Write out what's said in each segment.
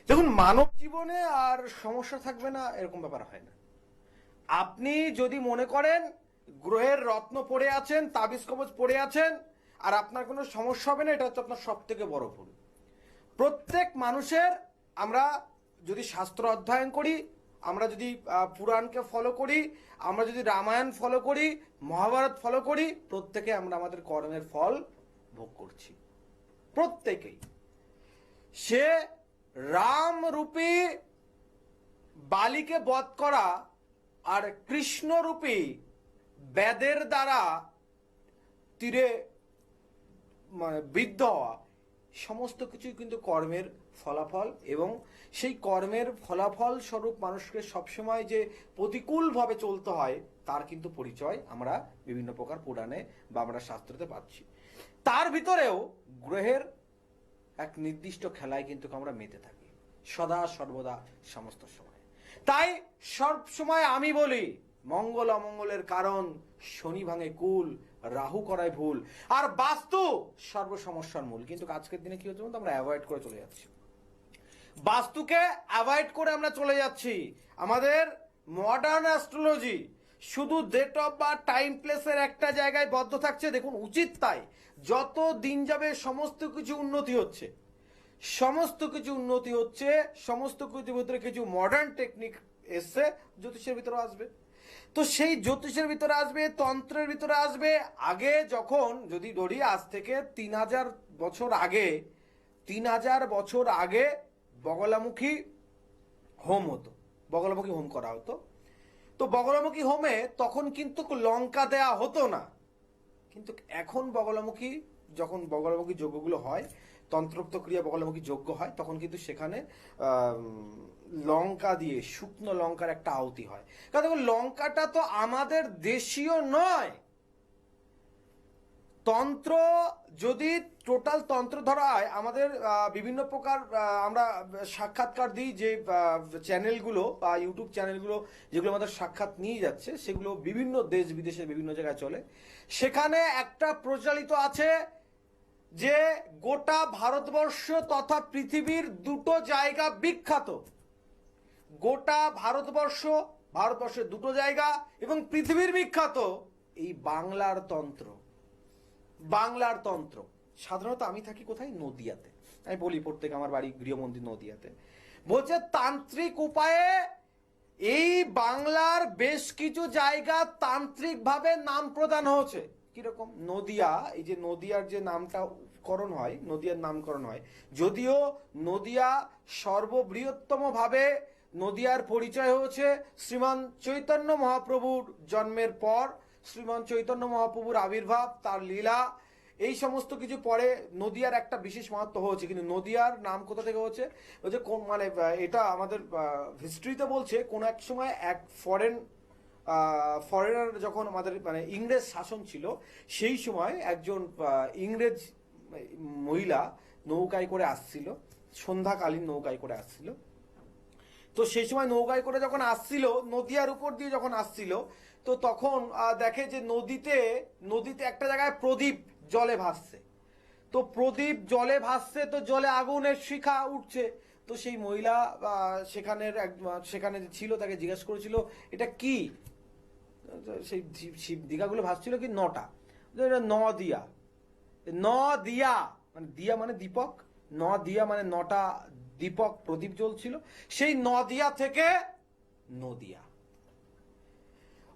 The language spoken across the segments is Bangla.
দেখুন, মানব জীবনে আর সমস্যা থাকবে না এরকম ব্যাপার হয় না। আপনি যদি মনে করেন গ্রহের রত্ন পড়ে আছেন, তাবিজ কবজ পড়ে আছেন, আর আপনার কোনো সমস্যা হবে না, এটা হচ্ছে আপনার সব থেকে বড় ভুল। প্রত্যেক মানুষের, আমরা যদি শাস্ত্র অধ্যয়ন করি, আমরা যদি পুরাণকে ফলো করি, আমরা যদি রামায়ণ ফলো করি, মহাভারত ফলো করি, প্রত্যেকে আমরা আমাদের কর্মের ফল ভোগ করছি, প্রত্যেকেই। সে রাম রূপী বালিকে বধ করা আর কৃষ্ণরূপী বেদের দ্বারা তীরে মানে বিদ্ধ হওয়া, সমস্ত কিছুই কিন্তু কর্মের ফলাফল। এবং সেই কর্মের ফলাফল স্বরূপ মানুষকে সবসময় যে প্রতিকূলভাবে চলতে হয়, তার কিন্তু পরিচয় আমরা বিভিন্ন প্রকার পুরাণে বা আমরা শাস্ত্রতে পাচ্ছি। তার ভিতরেও গ্রহের এক নির্দিষ্ট খেলায় কিন্তু আমরা মেতে থাকি সদা সর্বদা সমস্ত সময়। তাই সব সময় আমি বলি, মঙ্গল অমঙ্গলের কারণ, শনি ভাঙে কুল, রাহু করায় ভুল, আর বাস্তু সর্ব সমস্যার মূল। কিন্তু আজকের দিনে কি হচ্ছে, আমরা অ্যাভয়েড করে চলে যাচ্ছি, বাস্তুকে অ্যাভয়েড করে আমরা চলে যাচ্ছি। আমাদের মডার্ন অ্যাস্ট্রোলজি শুধু ডেট অফ বার্থ, টাইম প্লেসের একটা জায়গায় বদ্ধ থাকছে। দেখুন, উচিত তাই। যত দিন যাবে সমস্ত কিছু উন্নতি হচ্ছে, সমস্ত কিছু উন্নতি হচ্ছে, সমস্ত কিছুর ভিতরে কিছু মডার্ন টেকনিক এসছে, জ্যোতিষের ভিতরে আসবে। তো সেই জ্যোতিষের ভিতরে আসবে, তন্ত্রের ভিতরে আসবে। আগে যখন যদি ধরি, আজ থেকে 3000 বছর আগে, 3000 বছর আগে বগলামুখী হোম হতো, বগলামুখী হোম করা হতো। তো বগলামুখী হোমে তখন কিন্তু লঙ্কা দেয়া হতো না। কিন্তু এখন বগলামুখী, যখন বগলামুখী যজ্ঞগুলো হয়, তন্ত্রোক্ত ক্রিয়া বগলামুখী যজ্ঞ হয়, তখন কিন্তু সেখানে লঙ্কা দিয়ে, শুকনো লঙ্কার একটা আহুতি হয়। কারণ দেখুন, লঙ্কাটা তো আমাদের দেশীয় নয়। তন্ত্র যদি টোটাল তন্ত্র ধরা হয়, আমাদের বিভিন্ন প্রকার আমরা সাক্ষাৎকার দিই, যে চ্যানেলগুলো বা ইউটিউব চ্যানেলগুলো যেগুলো আমাদের সাক্ষাৎ নিয়ে যাচ্ছে, সেগুলো বিভিন্ন দেশ বিদেশের বিভিন্ন জায়গায় চলে। সেখানে একটা প্রচলিত আছে যে গোটা ভারতবর্ষ তথা পৃথিবীর দুটো জায়গা বিখ্যাত। গোটা ভারতবর্ষের দুটো জায়গা এবং পৃথিবীর বিখ্যাত এই বাংলার তন্ত্র। বাংলার তন্ত্র সাধারণত, আমি থাকি কোথায়, নদিয়াতে। আমি বলি, প্রত্যেক আমার বাড়ি গৃহমন্দির নদিয়াতে। বলছে তান্ত্রিক উপায়ে এই বাংলার বেশ কিছু জায়গা তান্ত্রিক ভাবে নাম প্রদান হয়েছে। কিরকম? নদিয়া, এই যে নদিয়ার যে নামটা করণ হয়, নদিয়ার নামকরণ হয়, যদিও নদিয়া সর্ববৃহত্তম ভাবে নদিয়ার পরিচয় হয়েছে শ্রীমান চৈতন্য মহাপ্রভুর জন্মের পর। শ্রীমান চৈতন্য মহাপ্রভুর আবির্ভাব, তার লীলা, এই সমস্ত কিছু পরে নদিয়ার একটা বিশেষ মাহাত্ম্য হয়েছে। কিন্তু নদিয়ার নাম কোথা থেকে হচ্ছে, ওই যে কোন মানে এটা আমাদের হিস্ট্রিতে বলছে, কোন এক সময় এক ফরেনার যখন আমাদের মানে ইংরেজ শাসন ছিল, সেই সময় একজন ইংরেজ মহিলা নৌকায় করে আসছিল, সন্ধ্যাকালীন নৌকায় করে আসছিল। তো সেই সময় নৌকায় করে যখন আসছিল, নদিয়ার উপর দিয়ে যখন আসছিল, তো তখন দেখে যে নদীতে একটা জায়গায় প্রদীপ জলে ভাসছে। তো প্রদীপ জলে ভাসছে, তো জলে আগুনের শিখা উঠছে। তো সেই মহিলা সেখানে যে ছিল, তাকে জিজ্ঞেস করেছিল, এটা কি? সেই দীঘাগুলো ভাসছিল কি? 9টা। এটা নদিয়া। নদিয়া মানে দিয়া মানে দীপক, নদিয়া মানে 9টা দীপক প্রদীপ জ্বলছিল, সেই নদিয়া থেকে নদিয়া।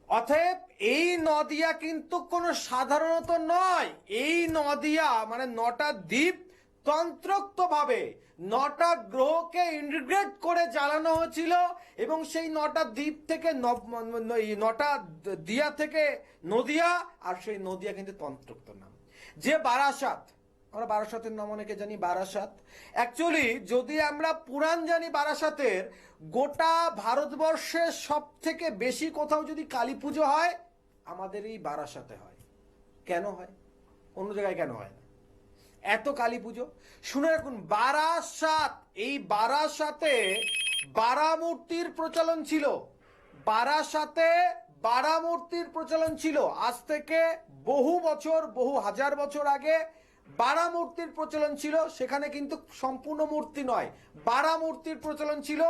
অতএব এই নদিয়া কিন্তু কোনো সাধারণত নয়। এই নদিয়া মানে 9টা দ্বীপ তন্ত্রোক্ত ভাবে 9টা গ্রহকে ইন্টিগ্রেট করে জ্বালানো হয়েছিল, এবং সেই 9টা দ্বীপ থেকে 9টা দিয়া থেকে নদিয়া, আর সেই নদিয়া কিন্তু তন্ত্রোক্ত নাম। যে বারাসাত, আমরা বারাসাতের নাম অনেকে জানি, বারাসাত। অ্যাকচুয়ালি যদি আমরা পুরাণ জানি বারাসাতের, গোটা ভারতবর্ষের সব থেকে বেশি কোথাও যদি কালী পুজো হয়, আমাদের এই বারাসাতে হয়। কেন হয়? অন্য জায়গায় কেন হয় না? এত কালী পুজো শুনে রাখুন। বারাসাত, এই বারাসাতে বারামূর্তির প্রচলন ছিল। বারাসাতে বারামূর্তির প্রচলন ছিল। আজ থেকে বহু বছর, বহু হাজার বছর আগে বারা মূর্তির প্রচলন ছিল, সেখানে কিন্তু সম্পূর্ণ মূর্তি নয়, বারা মূর্তির প্রচলন ছিল।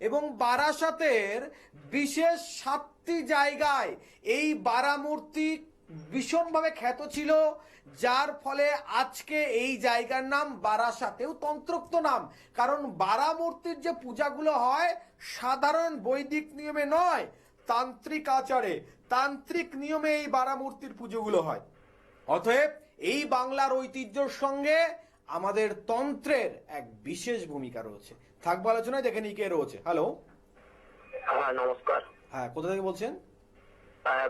এবং বারাসাতের বিশেষ 7টি জায়গায় এই বারা মূর্তি ভীষণভাবে খ্যাত ছিল, যার ফলে আজকে এই জায়গার নাম বারাসাতেও তন্ত্রোক্ত নাম। কারণ বারা মূর্তির যে পূজাগুলো হয় সাধারণ বৈদিক নিয়মে নয়, তান্ত্রিক আচারে, তান্ত্রিক নিয়মে এই বারা মূর্তির পুজোগুলো হয়। অতএব এই বাংলার ঐতিহ্যের সঙ্গে আমাদের তন্ত্রের এক বিশেষ ভূমিকা রয়েছে। থাকবো আলোচনায়, দেখে নিই কে রয়েছে। হ্যালো। হ্যাঁ, নমস্কার। হ্যাঁ, কোথা থেকে বলছেন?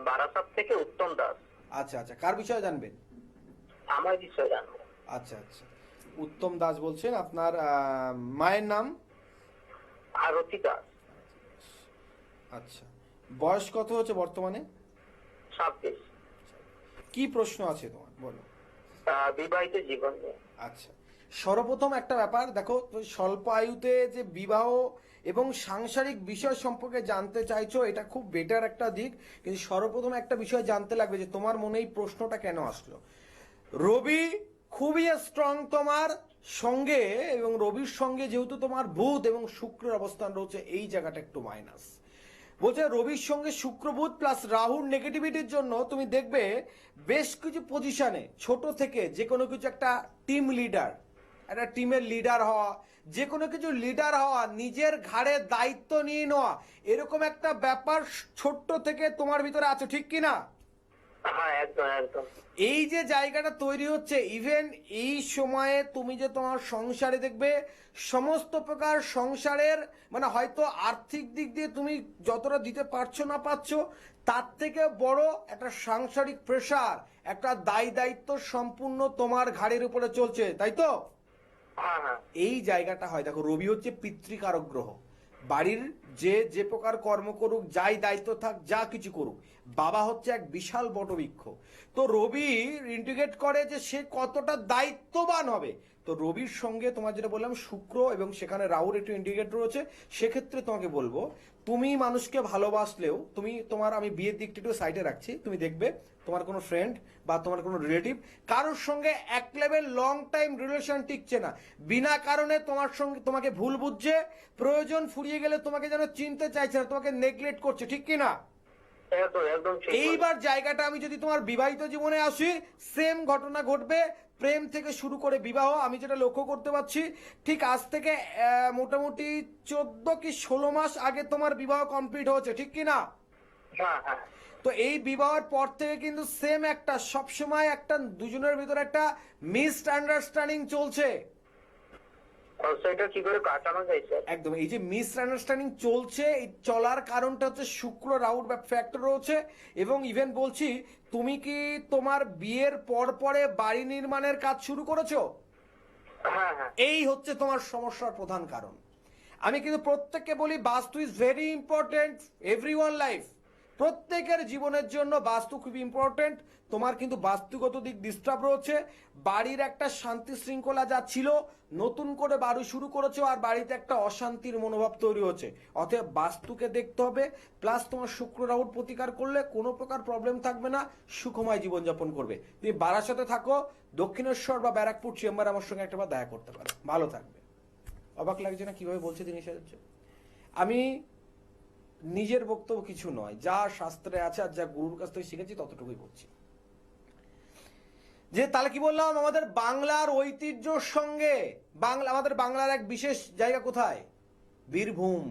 বারাসাত থেকে উত্তম দাস। আচ্ছা আচ্ছা, কার বিষয়ে জানবেন? আমার বিষয় জানবো। আচ্ছা আচ্ছা, উত্তম দাস বলছেন, আপনার মায়ের নাম? আরতি দাস। আচ্ছা, বয়স কত হচ্ছে বর্তমানে? 26। কি প্রশ্ন আছে তোমার, বলো। বিবাহিত জীবন নিয়ে। আচ্ছা, সর্বপ্রথম একটা ব্যাপার দেখো, স্বল্প আয়ুতে যে বিবাহ এবং সাংসারিক বিষয় সম্পর্কে জানতে চাইছো, এটা খুব বেটার একটা দিক। কিন্তু সর্বপ্রথম একটা বিষয় জানতে লাগবে যে তোমার মনে এই প্রশ্নটা কেন আসলো। রবি খুবই স্ট্রং তোমার সঙ্গে, এবং রবির সঙ্গে যেহেতু তোমার বুধ এবং শুক্রের অবস্থান রয়েছে, এই জায়গাটা একটু মাইনাস। বলছে রবির সঙ্গে শুক্র বুধ প্লাস রাহুর নেগেটিভিটির জন্য তুমি দেখবে বেশ কিছু পজিশনে ছোট থেকে যে কোনো কিছু একটা টিম লিডার, একটা টিমের লিডার হওয়া, যে কোনো কিছু লিডার হওয়া, নিজের ঘাড়ে দায়িত্ব নিয়ে নেওয়া, এরকম একটা ব্যাপার ছোট্ট থেকে তোমার ভিতরে আছে, ঠিক কিনা? হ্যাঁ, একদম একদম। এই যে জায়গাটা তৈরি হচ্ছে, ইভেন এই সময়ে তুমি যে তোমার সংসারে দেখবে সমস্ত প্রকার সংসারের মানে হয়তো আর্থিক দিক দিয়ে তুমি যতটা দিতে পারছো না পারছো, তার থেকে বড় একটা সাংসারিক প্রেসার, একটা দায়িত্ব সম্পূর্ণ তোমার ঘাড়ের উপরে চলছে, তাই তো? হ্যাঁ হ্যাঁ। এই জায়গাটা হয়, দেখো রবি হচ্ছে পিতৃকারক গ্রহ। বাড়ির যে যে প্রকার কর্ম করুক, যাই দায়িত্ব থাক, যা কিছু করুক, বাবা হচ্ছে এক বিশাল বটবৃক্ষ। তো রবি ইন্ডিকেট করে যে সে কতটা দায়িত্ববান হবে। তো রবির সঙ্গে তোমার যেটা বললাম শুক্র এবং সেখানে রাহুর একটু ইন্ডিকেট রয়েছে, সেক্ষেত্রে তোমাকে বলবো তুমি মানুষকে ভালোবাসলেও তুমি তোমার, আমি বিয়ের দিকটা একটু সাইডে রাখছি, তুমি দেখবে তোমার কোনো ফ্রেন্ড বা তোমার কোনো রিলেটিভ কারোর সঙ্গে এক লেভেল লং টাইম রিলেশন টিকছে না, বিনা কারণে তোমার সঙ্গে তোমাকে ভুল বুঝছে, প্রয়োজন ফুরিয়ে গেলে তোমাকে যেন চিনতে চাইছে না, তোমাকে নেগলেক্ট করছে, ঠিক কি না? একদম একদম ঠিক। এইবার জায়গাটা আমি যদি তোমার বিবাহিত জীবনে আসি, সেম ঘটনা ঘটবে। প্রেম থেকে শুরু করে বিবাহ, আমি যেটা লক্ষ্য করতে পারছি, ঠিক আজ থেকে মোটামুটি 14 কি 16 মাস আগে তোমার বিবাহ কমপ্লিট হয়েছে, ঠিক কি না? হ্যাঁ হ্যাঁ। তো এই বিবাহের পর থেকে কিন্তু সেম একটা সবসময় একটা দুজনের ভিতরে একটা মিসআন্ডারস্ট্যান্ডিং চলছে। সেটা কি করে কাটানো যায় স্যার? একদম, এই যে মিসআন্ডারস্ট্যান্ডিং চলছে, এই চলার কারণটা হচ্ছে শুক্র রাহুর ফ্যাক্টর রয়েছে। এবং ইভেন বলছি, তুমি কি তোমার বিয়ের পর পরে বাড়ি নির্মাণের কাজ শুরু করেছো? হ্যাঁ হ্যাঁ। এই হচ্ছে তোমার সমস্যার প্রধান কারণ। আমি কিন্তু প্রত্যেককে বলি বাস্তু is very important everyone life, প্রত্যেকের জীবনের জন্য বাস্তু খুব ইম্পর্টেন্ট। তোমার কিন্তু বাস্তুগত দিক ডিস্টার্ব রয়েছে, বাড়ির একটা শান্তি শৃঙ্খলা যা ছিল নতুন করে বাড়ি শুরু করেছো, আর বাড়িতে একটা অশান্তির মনোভাব তৈরি হচ্ছে। অতএব বাস্তুকে দেখতে হবে, প্লাস তোমার শুক্র রাহুর প্রতিকার করলে কোনো প্রকার প্রবলেম থাকবে না, সুখময় জীবনযাপন করবে। তুমি বারাসাতে থাকো, দক্ষিণেশ্বর বা ব্যারাকপুর চেম্বার আমার সঙ্গে একটাবার দেখা করতে পারো, ভালো থাকবে। অবাক লাগছে না কিভাবে বলছে তিনি? আমি নিজের বক্তব্য কিছু নয়, যা শাস্ত্রে আছে আর যা গুরুর কাছ থেকে শিখেছি ততটুকুই বলছি। যে তাহলে কি বললাম, আমাদের বাংলার ঐতিহ্যর সঙ্গে আমাদের বাংলার এক বিশেষ জায়গা কোথায়? বীরভূম।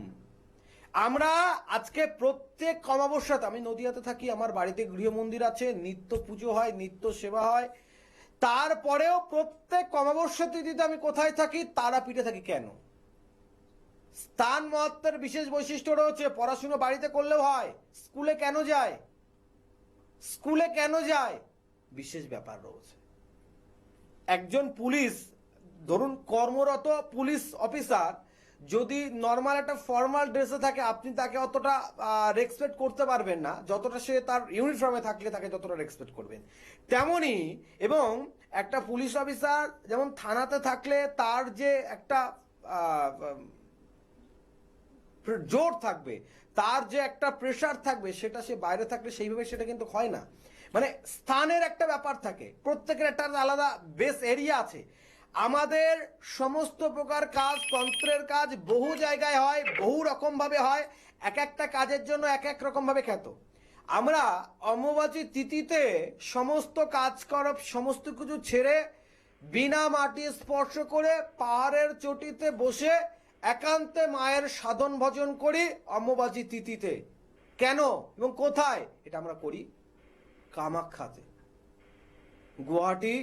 আমরা আজকে প্রত্যেক অমাবস্যাতে, আমি নদিয়াতে থাকি, আমার বাড়িতে গৃহ মন্দির আছে, নিত্য পুজো হয়, নিত্য সেবা হয়, তারপরেও প্রত্যেক অমাবস্যা তিথিতে আমি কোথায় থাকি? তারাপীঠে থাকি। কেন? স্থান মহত্বের বিশেষ বৈশিষ্ট্য রয়েছে। পড়াশুনো বাড়িতে করলেও হয়, স্কুলে কেন যায়? স্কুলে কেন যায়? বিশেষ ব্যাপার রয়েছে। একজন পুলিশ, ধরুন কর্মরত পুলিশ অফিসার, যদি নর্মাল একটা ফর্মাল ড্রেসে থাকে, আপনি তাকে অতটা রেসপেক্ট করতে পারবেন না যতটা সে তার ইউনিফর্মে থাকলে তাকে যতটা রেসপেক্ট করবেন। তেমনি এবং একটা পুলিশ অফিসার যেমন থানাতে থাকলে তার যে একটা জোর থাকবে, তার যে একটা প্রেশার থাকবে, সেটা সে বাইরে থাকলে সেইভাবে সেটা কিন্তু হয় না। মানে স্থানের একটা ব্যাপার থাকে, প্রত্যেকের একটা আলাদা বেস এরিয়া আছে। আমাদের সমস্ত প্রকার কাজ, তন্ত্রের কাজ বহু জায়গায় হয়, বহু রকম ভাবে হয়, এক একটা কাজের জন্য এক এক রকম ভাবে খ্যাত। আমরা অম্বুবাচী তিথিতে সমস্ত কাজ করা, সমস্ত কিছু ছেড়ে বিনা মাটি স্পর্শ করে পাহাড়ের চটিতে বসে একান্তে মায়ের সাধন ভজন করি অম্বুবাচী তিথিতে। কেন এবং কোথায় এটা আমরা করি? কামাখ্যাতে, গুয়াহাটি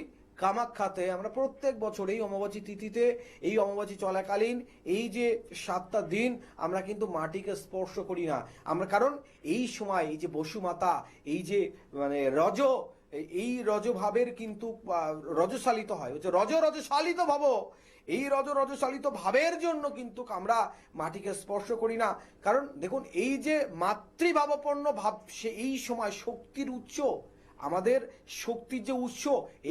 কামাখ্যাতে আমরা প্রত্যেক বছর এই অমাবাসী তিথিতে, এই অমাবাসী চলাকালীন এই যে 7টা দিন আমরা কিন্তু মাটিকে স্পর্শ করি না। আমরা কারণ এই সময় এই যে বসুমাতা, এই যে মানে এই রজভাবের কিন্তু রজশালিত হয়, হচ্ছে রজশালিত ভাব, এই রজশালিত ভাবের জন্য কিন্তু আমরা মাটিকে স্পর্শ করি না। কারণ দেখুন, এই যে মাতৃভাবাপন্ন ভাব, সে এই সময় শক্তির উৎস, আমাদের শক্তির যে উৎস,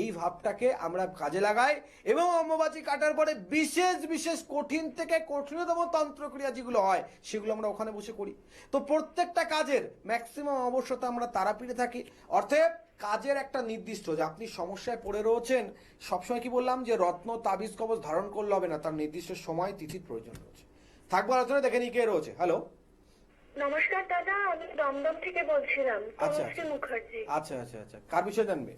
এই ভাবটাকে আমরা কাজে লাগাই এবং অম্বুবাচী কাটার পরে বিশেষ বিশেষ কঠিন থেকে কঠিনতম তন্ত্রক্রিয়া যেগুলো হয় সেগুলো আমরা ওখানে বসে করি। তো প্রত্যেকটা কাজের ম্যাক্সিমাম অবশ্যতা আমরা তারাপীঠে থাকি। অর্থাৎ কাজের একটা নির্দিষ্ট, যে আপনি সমস্যায় পড়ে রয়েছেন, সবসময় কি বললাম যে রত্ন তাবিজ কবচ ধারণ করলে হবে না, তার নির্দিষ্ট সময় তিথির প্রয়োজন রয়েছে। থাকবো আলোচনা, দেখে নিয়ে কে রয়েছে। হ্যালো, নমস্কার দাদা, আমি দমদম থেকে বলছিলাম, আচ্ছা তনুশ্রী মুখার্জি। আচ্ছা আচ্ছা আচ্ছা, কার বিষয়ে জানবে?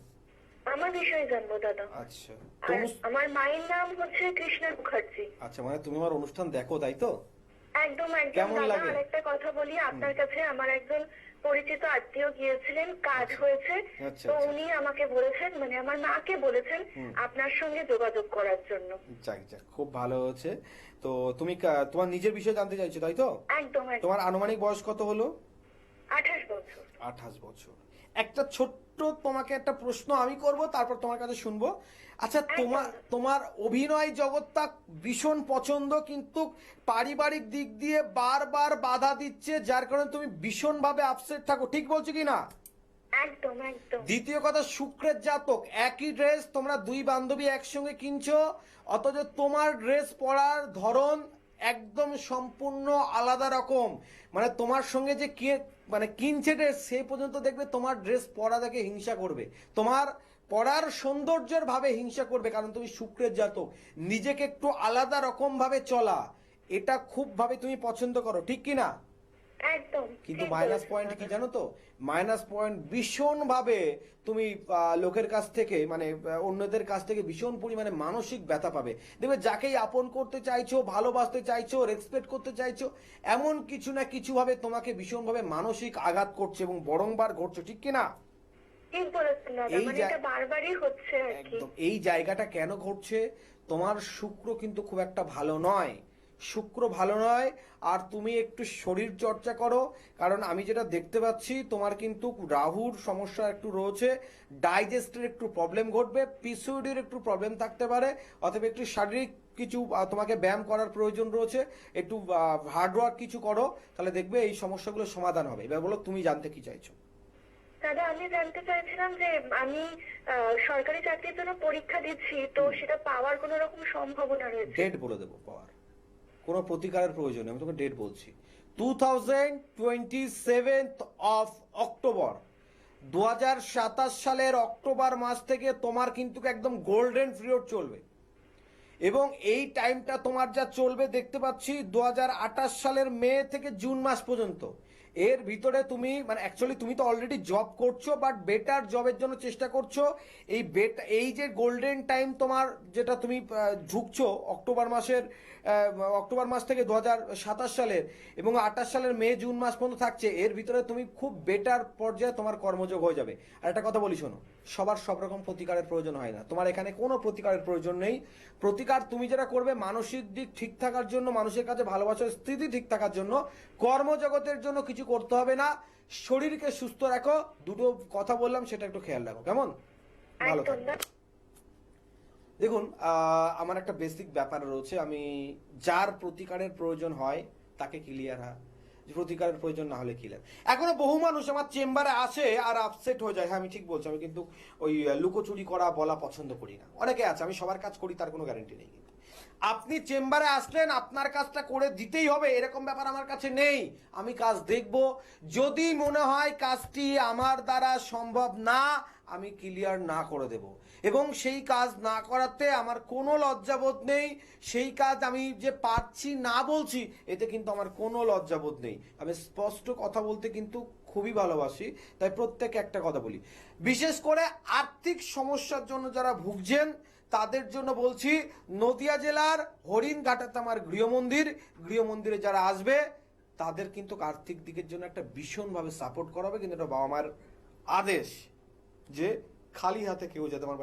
আমার বিষয়ে জানবো দাদা। আচ্ছা, আর আমার মায়ের নাম হচ্ছে কৃষ্ণা মুখার্জি। আচ্ছা, মানে তুমি আমার অনুষ্ঠান দেখো তাই তো? একদম একদম কেমন দাদা। লাগে? আরেকটা কথা বলি, আপনার কাছে আমার একজন পরিচিত আত্মীয় গিয়েছিলেন, কাজ হয়েছে, আচ্ছা, তো আচ্ছা। উনি আমাকে বলেছেন, মানে আমার মাকে বলেছেন আপনার সঙ্গে যোগাযোগ করার জন্য। যাক যাক, খুব ভালো হয়েছে। তো তুমি তোমার নিজের বিষয়ে জানতে চাইছো তাই তো? একদম একদম। তোমার আনুমানিক বয়স কত হলো? 28 বছর। 28 বছর। একটা ছোট্ট তোমাকে একটা প্রশ্ন আমি করব, তারপর তোমার কাছে শুনবো। আচ্ছা, তোমার অভিনয় জগৎটা ভীষণ পছন্দ, কিন্তু পারিবারিক দিক দিয়ে বারবার বাধা দিচ্ছে, যার কারণে তুমি ভীষণ ভাবে আপসেট থাকো, ঠিক বলছো কি না? একদম একদম। দ্বিতীয় কথা, শুক্রের জাতক, একই ড্রেস তোমরা দুই বান্ধবী একসঙ্গে কিনছো, অথচ তোমার ড্রেস পরার ধরন একদম সম্পূর্ণ আলাদা রকম। মানে তোমার সঙ্গে যে কে মানে কিনছে ড্রেস, সে পর্যন্ত দেখবে তোমার ড্রেস পরা দেখে হিংসা করবে, তোমার পরার সৌন্দর্যের ভাবে হিংসা করবে, কারণ তুমি শুক্রের জাতক। নিজেকে একটু আলাদা রকম ভাবে চলা, এটা খুব ভাবে তুমি পছন্দ করো, ঠিক কি না? একদম। কিন্তু ঠিক মাইনাস বলেছেন পয়েন্ট কি দাদা। জানো তো? মাইনাস পয়েন্ট ভীষণ ভাবে তুমি লোকের কাছ থেকে, মানে অন্যদের কাছ থেকে ভীষণ পরিমাণে মানসিক ব্যথা পাবে। দেখবে যাকেই আপন করতে চাইছো, ভালোবাসতে চাইছো, রেসপেক্ট করতে চাইছো, এমন কিছু না কিছু ভাবে তোমাকে ভীষণ ভাবে মানসিক আঘাত করছে এবং বরংবার ঘটছে, ঠিক কি না? ঠিক বলেছেন দাদা, এই মানে এটা বারবারই হচ্ছে আর কি। একদম। এই জায়গাটা কেন ঘটছে? তোমার শুক্র কিন্তু খুব একটা ভালো নয়, শুক্র ভালো নয়। আর তুমি একটু শরীর চর্চা করো, কারণ আমি যেটা দেখতে পাচ্ছি তোমার কিন্তু রাহুর সমস্যা একটু রয়েছে, ডাইজেস্টের একটু প্রবলেম ঘটবে, পিসিওডির একটু প্রবলেম থাকতে পারে, অথবা একটু শারীরিক কিছু তোমাকে ব্যায়াম করার প্রয়োজন রয়েছে, একটু হার্ডওয়ার্ক কিছু করো, তাহলে দেখবে এই সমস্যাগুলো সমাধান হবে। এবার বলো, তুমি জানতে কি চাইছো? দাদা, আমি জানতে চাইছিলাম যে আমি সরকারি চাকরির জন্য পরীক্ষা দিচ্ছি, তো সেটা পাওয়ার কোনো রকম সম্ভাবনা রয়েছে? ডেট বলে দেবো পাওয়ার, কোনো প্রতিকারের প্রয়োজন নেই, আমি তোমাকে ডেট বলছি। 2027 অফ অক্টোবর, 2027 সালের অক্টোবর মাস থেকে তোমার কিন্তু একদম গোল্ডেন পিরিয়ড চলবে, এবং এই টাইমটা তোমার যা চলবে দেখতে পাচ্ছি 2028 সালের মে থেকে জুন মাস পর্যন্ত। এর ভিতরে তুমি মানে অ্যাকচুয়ালি তুমি তো অলরেডি জব করছো, বাট বেটার জবের জন্য চেষ্টা করছো। এই যে গোল্ডেন টাইম তোমার, যেটা তুমি ঢুকছো অক্টোবর মাস থেকে 2027 সালের, এবং 28 সালের মে জুন মাস পর্যন্ত থাকছে, এর ভিতরে তুমি খুব বেটার পর্যায়ে তোমার কর্মযোগ হয়ে যাবে। আর একটা কথা বলি শোনো, সবার সব রকম প্রতিকারের প্রয়োজন হয় না, তোমার এখানে কোনো প্রতিকারের প্রয়োজন নেই। প্রতিকার তুমি যেটা করবে মানসিক দিক ঠিক থাকার জন্য, মানুষের কাছে ভালোবাসার স্থিতি ঠিক থাকার জন্য, কর্মজগতের জন্য কিছু করতে হবে না। শরীরকে সুস্থ রাখো, দুটো কথা বললাম সেটা একটু খেয়াল রাখো, কেমন? ভালো একদম থাকো। দেখুন, আমার একটা বেসিক ব্যাপার রয়েছে, আমি যার প্রতিকারের প্রয়োজন হয় তাকে ক্লিয়ার হয়, প্রতিকারের প্রয়োজন না হলে ক্লিয়ার। এখনো বহু মানুষ আমার চেম্বারে আসে আর আপসেট হয়ে যায়। হ্যাঁ, আমি ঠিক বলছি, আমি কিন্তু ওই লুকোচুরি করা বলা পছন্দ করি না। অনেকে আছে, আমি সবার কাজ করি তার কোনো গ্যারান্টি নেই, কিন্তু আপনি চেম্বারে আসলেন, আপনার কাজটা করে দিতেই হবে এরকম ব্যাপার আমার কাছে নেই। আমি কাজ দেখব, যদি মনে হয় কাজটি আমার দ্বারা সম্ভব না, আমি ক্লিয়ার না করে দেব। এবং সেই কাজ না করাতে আমার কোনো লজ্জাবোধ নেই। সেই কাজ আমি যে পারছি না বলছি, এতে কিন্তু আমার কোনো লজ্জাবোধ নেই। আমি স্পষ্ট কথা বলতে কিন্তু খুবই ভালোবাসি, তাই প্রত্যেকে একটা কথা বলি। বিশেষ করে আর্থিক সমস্যার জন্য যারা ভুগছেন তাদের জন্য বলছি, নদিয়া জেলার হরিণঘাটাতে আমার গৃহমন্দিরে যারা আসবে তাদের কিন্তু আর্থিক দিকের জন্য একটা ভীষণভাবে সাপোর্ট করা হবে। কিন্তু এটা বাবা মার আদেশ যে খালি হাতে কেউ যাতে আমার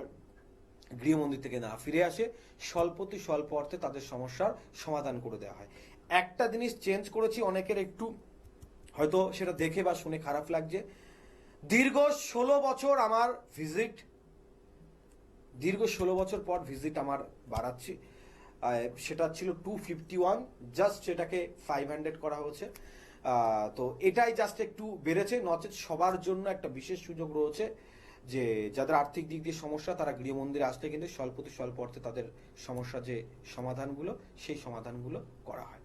গৃহমন্দির থেকে না ফিরে আসে, স্বল্পতি স্বল্প অর্থে তাদের সমস্যার সমাধান করে দেওয়া হয়। একটা জিনিস চেঞ্জ করেছি, অনেকের একটু হয়তো সেটা দেখে বা শুনে খারাপ লাগছে। দীর্ঘ 16 বছর আমার ভিজিট, দীর্ঘ 16 বছর পর ভিজিট আমার বাড়াচ্ছি। সেটা ছিল 251, জাস্ট সেটাকে 500 করা হয়েছে। তো এটাই জাস্ট একটু বেড়েছে, নচেত সবার জন্য একটা বিশেষ সুযোগ রয়েছে যে যাদের আর্থিক দিক দিয়ে সমস্যা তারা গৃহমন্দিরে আসলে কিন্তু স্বল্পতি স্বল্প অর্থে তাদের সমস্যা যে সমাধানগুলো, সেই সমাধানগুলো করা হয়।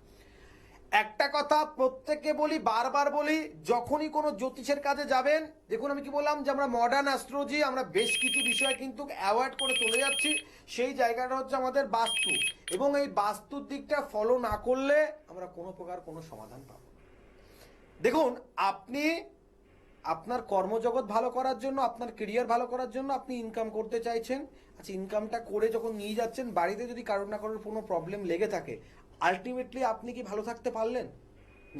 একটা কথা প্রত্যেককে বলি, বারবার বলি, যখনই কোনো জ্যোতিষের কাজে যাবেন, দেখুন আমি কি বললাম যে আমরা মডার্ন অ্যাস্ট্রোলজি আমরা বেশ কিছু বিষয় কিন্তু অ্যাভয়েড করে চলে যাচ্ছি। সেই জায়গাটা হচ্ছে আমাদের বাস্তু, এবং এই বাস্তুর দিকটা ফলো না করলে আমরা কোনো প্রকার কোনো সমাধান পাবো না। দেখুন, আপনি আপনার কর্মজগৎ ভালো করার জন্য, আপনার কেরিয়ার ভালো করার জন্য আপনি ইনকাম করতে চাইছেন। আচ্ছা, ইনকামটা করে যখন নিয়ে যাচ্ছেন, বাড়িতে যদি কারোর না কারোর কোনো প্রবলেম লেগে থাকে, আলটিমেটলি আপনি কি ভালো থাকতে পারলেন?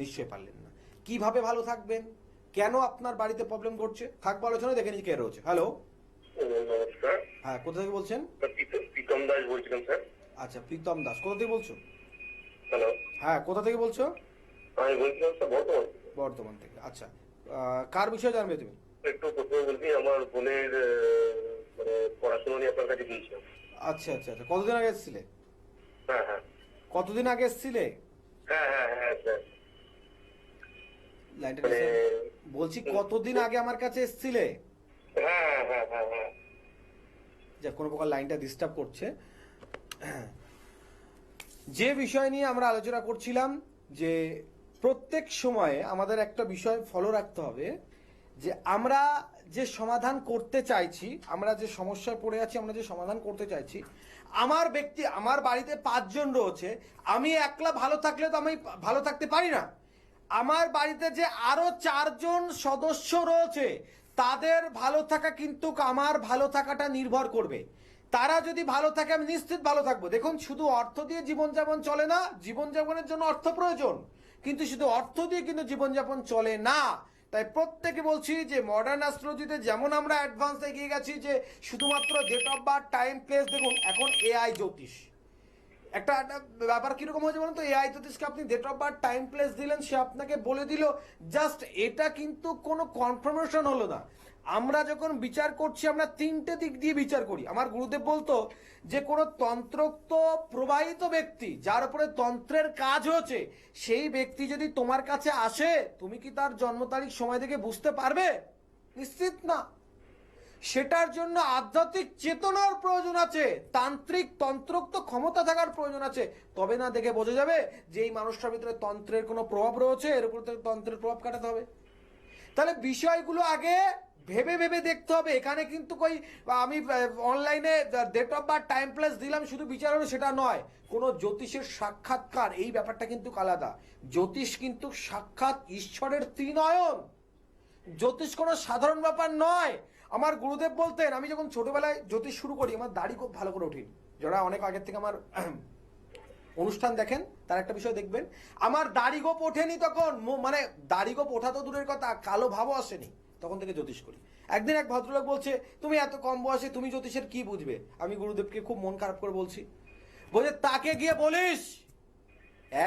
নিশ্চয়ই পারলেন না। কিভাবে ভালো থাকবেন? কেন আপনার বাড়িতে প্রবলেম ঘটছে? থাকবো আলোচনা, দেখে নিই কে রয়েছে। হ্যালো, নমস্কার, হ্যাঁ, কোথা থেকে বলছেন? প্রীতম দাস বলছিলাম স্যার। আচ্ছা, প্রীতম দাস, কোথা থেকে বলছো? হ্যালো, হ্যাঁ, কোথা থেকে বলছো? আমি বলছিলাম স্যার বর্তমান। বর্ধমান থেকে। আচ্ছা, কার বিষয়ে জানবে তুমি? একটু প্রথমে বলছি, আমার বোনের মানে পড়াশোনা নিয়ে আপনার কাছে দিয়েছিলাম। আচ্ছা আচ্ছা আচ্ছা, কতদিন আগে এসেছিলে? হ্যাঁ হ্যাঁ কতদিন আগে এসেছিলে? হ্যাঁ হ্যাঁ হ্যাঁ স্যার। লাইনটা মানে বলছি, কতদিন আগে আমার কাছে এসেছিলে? হ্যাঁ হ্যাঁ হ্যাঁ হ্যাঁ। যা কোনো প্রকার লাইনটা ডিস্টার্ব করছে। যে বিষয় নিয়ে আমরা আলোচনা করছিলাম, যে প্রত্যেক সময়ে আমাদের একটা বিষয় ফলো রাখতে হবে, যে আমরা যে সমাধান করতে চাইছি, আমরা যে সমস্যায় পড়ে আছি, আমরা যে সমাধান করতে চাইছি, আমার বাড়িতে 5 জন রয়েছে, আমি একলা ভালো থাকলে তো আমি ভালো থাকতে পারি না। আমার বাড়িতে যে আরো 4 জন সদস্য রয়েছে, তাদের ভালো থাকা কিন্তু আমার ভালো থাকাটা নির্ভর করবে। তারা যদি ভালো থাকে, আমি নিশ্চিত ভালো থাকবো। দেখুন, শুধু অর্থ দিয়ে জীবনযাপন চলে না, জীবনযাপনের জন্য অর্থ প্রয়োজন, কিন্তু শুধু অর্থ দিয়ে কিন্তু জীবনযাপন চলে না। তাই প্রত্যেকে বলছি যে মডার্ন অ্যাস্ট্রোলজিতে যেমন আমরা অ্যাডভান্স এগিয়ে গেছি, যে শুধুমাত্র date of birth, time, place, দেখুন এখন এআই জ্যোতিষ একটা ব্যাপার কিরকম হয়েছে বলুন তো। এআই জ্যোতিষকে আপনি date of birth, time, place দিলেন, সে আপনাকে বলে দিল, জাস্ট এটা কিন্তু কোনো কনফার্মেশন হলো না। আমরা যখন বিচার করছি, আমরা 3টে দিক দিয়ে বিচার করি। আমার গুরুদেব বলতো যে কোনো তন্ত্রোক্ত প্রবাহিত ব্যক্তি, যার উপরে তন্ত্রের কাজ হয়েছে, সেই ব্যক্তি যদি তোমার কাছে আসে, তুমি কি তার জন্ম তারিখ সময় দেখে বুঝতে পারবে? নিশ্চিত না। সেটার জন্য আধ্যাত্মিক চেতনার প্রয়োজন আছে, তান্ত্রিক তন্ত্রোক্ত ক্ষমতা থাকার প্রয়োজন আছে। তবে না দেখে বোঝা যাবে যে এই মানুষটার ভিতরে তন্ত্রের কোনো প্রভাব রয়েছে, এর উপর থেকে তন্ত্রের প্রভাব কাটাতে হবে। তাহলে বিষয়গুলো আগে ভেবে ভেবে দেখতে হবে। এখানে কিন্তু আমি অনলাইনে date of birth, time, place দিলাম, শুধু বিচার হলো সেটা নয়। কোনো জ্যোতিষের সাক্ষাৎকার, এই ব্যাপারটা কিন্তু আলাদা। জ্যোতিষ কিন্তু সাক্ষাৎ ঈশ্বরের ত্রিনয়ন। জ্যোতিষ কোনো সাধারণ ব্যাপার নয়। আমার গুরুদেব বলতেন, আমি যখন ছোটবেলায় জ্যোতিষ শুরু করি, আমার দাড়ি খুব ভালো করে ওঠেনি। যারা অনেক আগের থেকে আমার অনুষ্ঠান দেখেন, তার একটা বিষয় দেখবেন, আমার দাড়ি গোপ ওঠেনি তখন। মানে দাড়ি গোপ ওঠা তো দূরের কথা, কালো ভাবও আসেনি, তখন থেকে জ্যোতিষ করি। একদিন এক ভদ্রলোক বলছে, তুমি এত কম বয়সে তুমি জ্যোতিষের কি বুঝবে? আমি গুরুদেবকে খুব মন খারাপ করে বলছি, বলছে তাকে গিয়ে বলিস,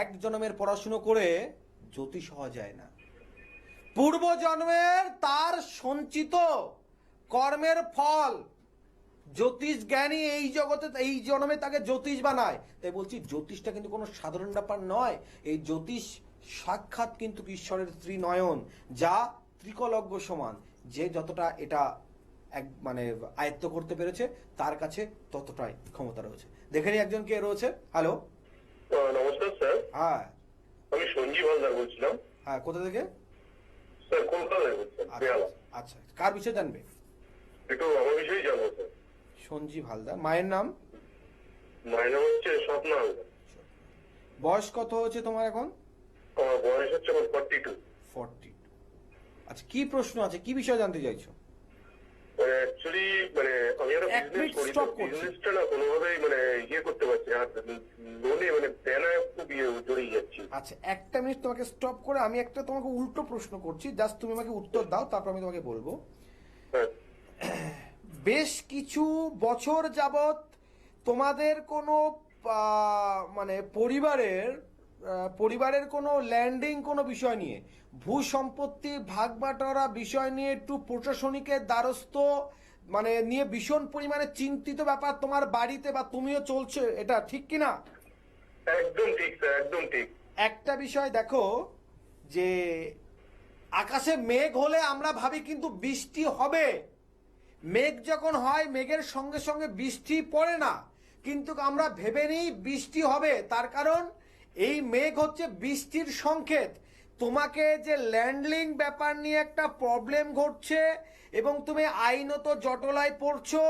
এক জন্মের পড়াশুনো করে জ্যোতিষ হওয়া যায় না। পূর্ব জন্মের তার সঞ্চিত কর্মের ফল জ্যোতিষ জ্ঞানী এই জগতে, এই জন্মে তাকে জ্যোতিষ বানায়। তাই বলছি, জ্যোতিষটা কিন্তু কোনো সাধারণ ব্যাপার নয়। এই জ্যোতিষ সাক্ষাৎ কিন্তু ঈশ্বরের ত্রিনয়ন, যা ত্রিকলজ্ঞ সমান। যে যতটা এটা মানে আয়ত্ত করতে পেরেছে, তার কাছে ততটাই ক্ষমতা রয়েছে। দেখে নি একজন কে রয়েছে। হ্যালো, নমস্কার স্যার, হ্যাঁ আমি সঞ্জীব হালদার বলছিলাম। হ্যাঁ, কোথা থেকে? স্যার কলকাতায় বলছেন, আচ্ছা বেহালা। আচ্ছা, কার বিষয়ে জানবে? একটু আমার বিষয়ে জানবো স্যার। সঞ্জীব হালদার। মায়ের নাম? মায়ের নাম হচ্ছে স্বপ্না হালদার। বয়স কত হচ্ছে তোমার এখন? আমার বয়স হচ্ছে আমার 42। 42। আচ্ছা, কি প্রশ্ন আছে, কি বিষয় জানতে চাইছো? মানে অ্যাকচুয়ালি মানে আমি একটা এক বিজনেস মিনিট করি, stop করছি। বিজনেসটা না কোনোভাবেই মানে ইয়ে করতে পারছি না, আর লোনে মানে দেনায় খুব জড়িয়ে যাচ্ছি। আচ্ছা, একটা মিনিট তোমাকে স্টপ করে আমি একটা তোমাকে উল্টো প্রশ্ন করছি, জাস্ট তুমি আমাকে উত্তর দাও, তারপর আমি তোমাকে বলবো। হ্যাঁ বেশ কিছু বছর যাবত তোমাদের কোনো মানে পরিবারের কোনো ল্যান্ডিং কোনো বিষয় নিয়ে, ভূ সম্পত্তি ভাগ বাটোয়ারা বিষয় নিয়ে একটু প্রশাসনিকের দ্বারস্থ মানে নিয়ে ভীষণ পরিমাণে চিন্তিত ব্যাপার তোমার বাড়িতে বা তুমিও চলছে, এটা ঠিক কিনা? একদম ঠিক স্যার, একদম ঠিক। একটা বিষয় দেখো, যে আকাশে মেঘ হলে আমরা ভাবি কিন্তু বৃষ্টি হবে, মেঘ যখন হয় মেঘের সঙ্গে সঙ্গে বৃষ্টি পড়ে না, কিন্তু আমরা ভেবে নিই বৃষ্টি হবে। তার কারণ এই মেঘ হচ্ছে বৃষ্টির সংকেত। তোমাকে যে ল্যান্ডলিং ব্যাপার নিয়ে একটা প্রবলেম ঘটছে এবং তুমি আইনত জটলায় পড়ছো,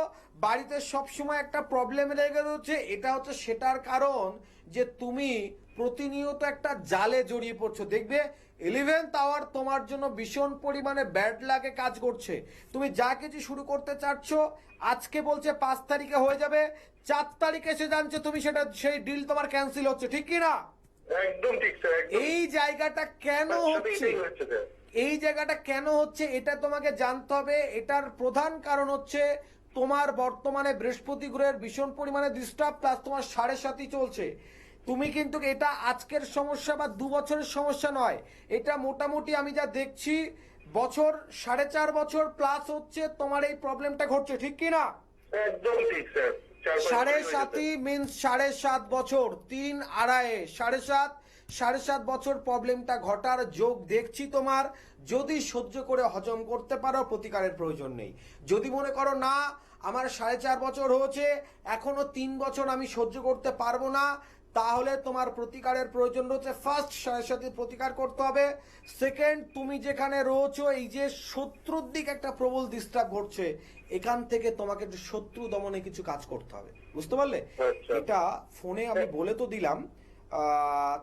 বাড়িতে সবসময় একটা প্রবলেম লেগে রয়েছে, এটা হচ্ছে সেটার কারণ যে তুমি প্রতিনিয়ত একটা জালে জড়িয়ে পড়ছো। দেখবে 11th আওয়ার তোমার জন্য ভীষণ পরিমাণে ব্যাড লাগে কাজ করছে। তুমি যা কিছু শুরু করতে চাচ্ছ, আজকে বলছে 5 তারিখে হয়ে যাবে, 4 তারিখে এসে জানছো তুমি সেটা সেই ডিল তোমার ক্যান্সেল হচ্ছে, ঠিক কি না? একদম ঠিক স্যার, একদম। এই জায়গাটা কেন আমার সাথে হচ্ছে, এটাই হচ্ছে স্যার। এই জায়গাটা কেন হচ্ছে এটা তোমাকে জানতে হবে। এটার প্রধান কারণ হচ্ছে তোমার বর্তমানে বৃহস্পতি গ্রহের ভীষণ পরিমাণে ডিস্টার্ব, প্লাস তোমার 7.5 চলছে। তুমি কিন্তু এটা আজকের সমস্যা বা 2 বছরের সমস্যা নয়, এটা মোটামুটি আমি যা দেখছি বছর 4.5 বছর প্লাস হচ্ছে তোমার এই প্রবলেমটা ঘটছে, ঠিক কি না? একদম ঠিক স্যার। 4-5 7.5 মিনস 7.5 বছর, 3 আড়াই 7.5 বছর প্রবলেমটা ঘটার যোগ দেখছি তোমার। যদি সহ্য করে হজম করতে পারো প্রতিকারের প্রয়োজন নেই। যদি মনে করো না আমার 4.5 বছর হয়েছে, এখনো 3 বছর আমি সহ্য করতে পারবো না, তাহলে তোমার প্রতিকারের প্রয়োজন রয়েছে। ফার্স্ট 7.5 প্রতিকার করতে হবে। সেকেন্ড, তুমি যেখানে রয়েছো এই যে শত্রুর দিক একটা প্রবল ডিস্টার্ব ঘটছে, এখান থেকে তোমাকে একটু শত্রু দমনে কিছু কাজ করতে হবে, বুঝতে পারলে? আচ্ছা। এটা ফোনে আমি বলে তো দিলাম,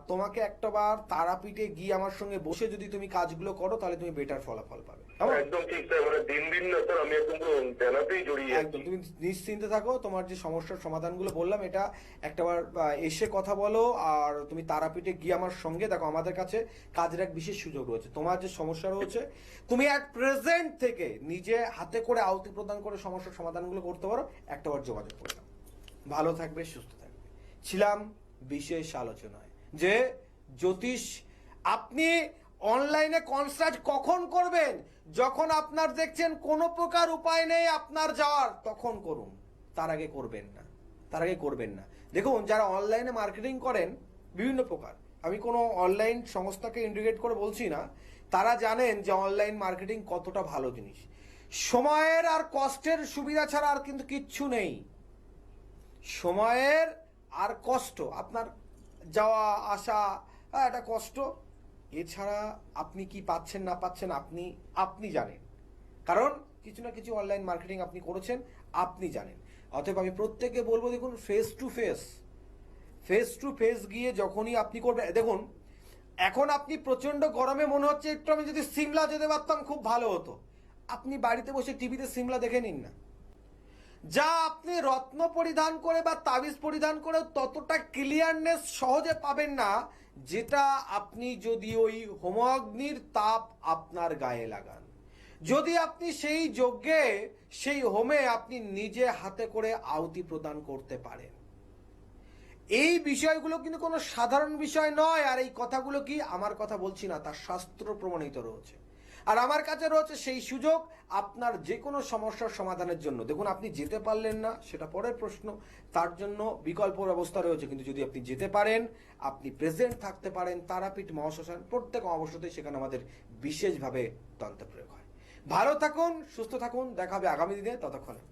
তোমাকে একটাবার তারাপীঠে গিয়ে আমার সঙ্গে বসে যদি তুমি কাজগুলো করো তাহলে তুমি বেটার ফলাফল পাবে। কেমন? একদম ঠিক স্যার, মানে দিন দিন না স্যার আমি একদম পুরো দেনাতেই জড়িয়ে যাচ্ছি। একদম, তুমি নিশ্চিন্তে থাকো। তোমার যে সমস্যার সমাধানগুলো বললাম এটা একটাবার এসে কথা বলো, আর তুমি তারাপীঠে গিয়ে আমার সঙ্গে দেখো, আমাদের কাছে কাজের এক বিশেষ সুযোগ রয়েছে। তোমার যে সমস্যা রয়েছে তুমি এক প্রেজেন্ট থেকে নিজে হাতে করে আহুতি প্রদান করে সমস্যার সমাধানগুলো করতে পারো, একটাবার যোগাযোগ করে নাও। ভালো থাকবে, সুস্থ থাকবে। ছিলাম বিশেষ আলোচনায় যে জ্যোতিষ আপনি অনলাইনে কনসাল্ট কখন করবেন? যখন আপনার দেখছেন কোনো প্রকার উপায় নেই আপনার যাওয়ার, তখন করুন, তার আগে করবেন না, তার আগে করবেন না। দেখুন, যারা অনলাইনে মার্কেটিং করেন বিভিন্ন প্রকার, আমি কোনো অনলাইন সংস্থাকে ইন্ডিকেট করে বলছি না, তারা জানেন যে অনলাইন মার্কেটিং কতটা ভালো জিনিস। সময়ের আর কষ্টের সুবিধা ছাড়া আর কিন্তু কিচ্ছু নেই। সময়ের আর কষ্ট, আপনার যাওয়া আসা, একটা কষ্ট, এছাড়া আপনি কি পাচ্ছেন না পাচ্ছেন আপনি জানেন, কারণ কিছু না কিছু অনলাইন মার্কেটিং আপনি করেছেন, আপনি জানেন। অতএব আমি প্রত্যেককে বলবো, দেখুন ফেস টু ফেস গিয়ে যখনই আপনি করবেন, দেখুন এখন আপনি প্রচন্ড গরমে মনে হচ্ছে একটু আমি যদি সিমলা যেতে পারতাম খুব ভালো হতো। আপনি বাড়িতে বসে টিভিতে সিমলা দেখে নিন না। যা আপনি রত্ন পরিধান করে বা তাবিজ পরিধান করে ততটা ক্লিয়ারনেস সহজে পাবেন না, যেটা আপনি যদি ওই হোমাগ্নির তাপ আপনার গায়ে লাগান, যদি আপনি সেই যজ্ঞে সেই হোমে আপনি নিজে হাতে করে আহুতি প্রদান করতে পারেন। এই বিষয়গুলো কিন্তু কোনো সাধারণ বিষয় নয়। আর এই কথাগুলো কি আমার কথা বলছি না, তার শাস্ত্র প্রমাণিত রয়েছে। আর আমার কাছে রয়েছে সেই সুযোগ আপনার যে কোনো সমস্যার সমাধানের জন্য। দেখুন, আপনি যেতে পারলেন না সেটা পরের প্রশ্ন, তার জন্য বিকল্প ব্যবস্থা রয়েছে। কিন্তু যদি আপনি যেতে পারেন, আপনি প্রেজেন্ট থাকতে পারেন, তারাপীঠ মহাশ্মশান প্রত্যেক অমাবস্যাতেই সেখানে আমাদের বিশেষভাবে তন্ত্র প্রয়োগ হয়। ভালো থাকুন, সুস্থ থাকুন, দেখা হবে আগামী দিনে। ততক্ষণে